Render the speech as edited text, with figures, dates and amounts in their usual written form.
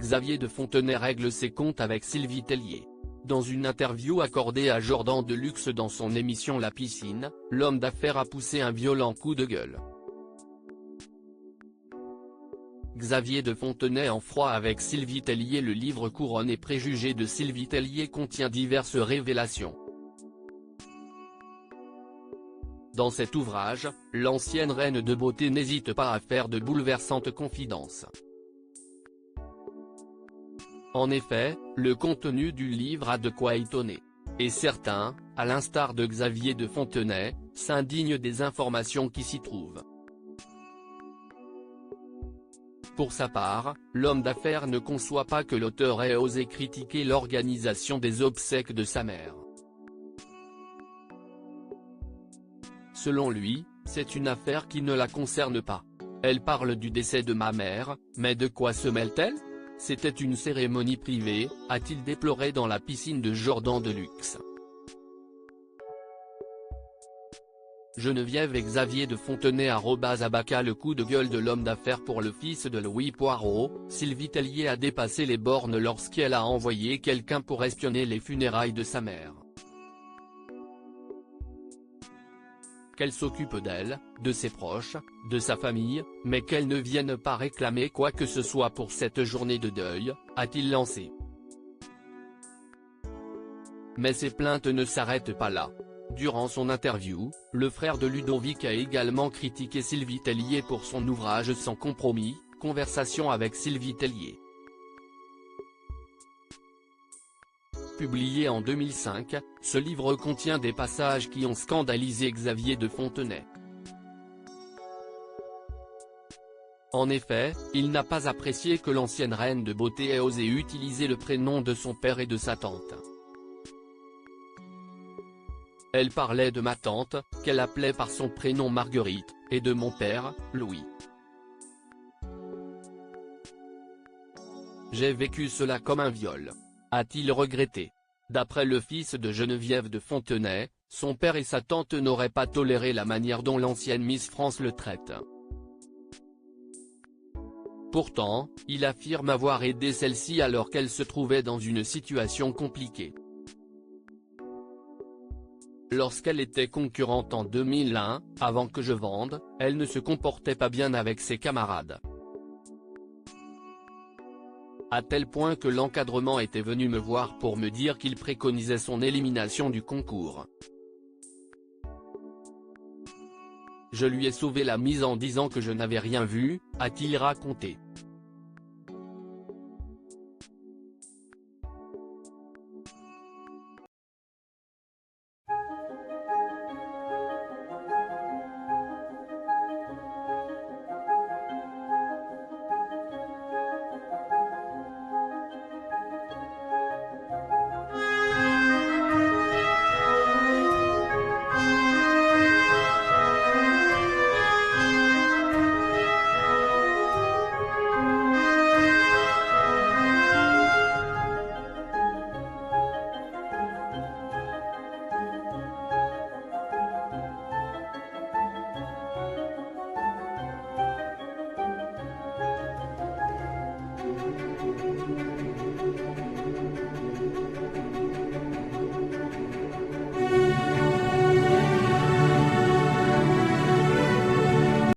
Xavier de Fontenay règle ses comptes avec Sylvie Tellier. Dans une interview accordée à Jordan Deluxe dans son émission La Piscine, l'homme d'affaires a poussé un violent coup de gueule. Xavier de Fontenay en froid avec Sylvie Tellier. Le livre Couronne et préjugés de Sylvie Tellier contient diverses révélations. Dans cet ouvrage, l'ancienne reine de beauté n'hésite pas à faire de bouleversantes confidences. En effet, le contenu du livre a de quoi étonner. Et certains, à l'instar de Xavier de Fontenay, s'indignent des informations qui s'y trouvent. Pour sa part, l'homme d'affaires ne conçoit pas que l'auteur ait osé critiquer l'organisation des obsèques de sa mère. Selon lui, c'est une affaire qui ne la concerne pas. Elle parle du décès de ma mère, mais de quoi se mêle-t-elle ? C'était une cérémonie privée, a-t-il déploré dans La Piscine de Jordan Deluxe. Geneviève et Xavier de Fontenay @Abaca. Le coup de gueule de l'homme d'affaires pour le fils de Louis Poirot. Sylvie Tellier a dépassé les bornes lorsqu'elle a envoyé quelqu'un pour espionner les funérailles de sa mère. Qu'elle s'occupe d'elle, de ses proches, de sa famille, mais qu'elle ne vienne pas réclamer quoi que ce soit pour cette journée de deuil, a-t-il lancé. Mais ces plaintes ne s'arrêtent pas là. Durant son interview, le frère de Ludovic a également critiqué Sylvie Tellier pour son ouvrage Sans compromis, Conversation avec Sylvie Tellier. Publié en 2005, ce livre contient des passages qui ont scandalisé Xavier de Fontenay. En effet, il n'a pas apprécié que l'ancienne reine de beauté ait osé utiliser le prénom de son père et de sa tante. Elle parlait de ma tante, qu'elle appelait par son prénom Marguerite, et de mon père, Louis. J'ai vécu cela comme un viol, a-t-il regretté. D'après le fils de Geneviève de Fontenay, son père et sa tante n'auraient pas toléré la manière dont l'ancienne Miss France le traite. Pourtant, il affirme avoir aidé celle-ci alors qu'elle se trouvait dans une situation compliquée. Lorsqu'elle était concurrente en 2001, avant que je vende, elle ne se comportait pas bien avec ses camarades. À tel point que l'encadrement était venu me voir pour me dire qu'il préconisait son élimination du concours. Je lui ai sauvé la mise en disant que je n'avais rien vu, a-t-il raconté.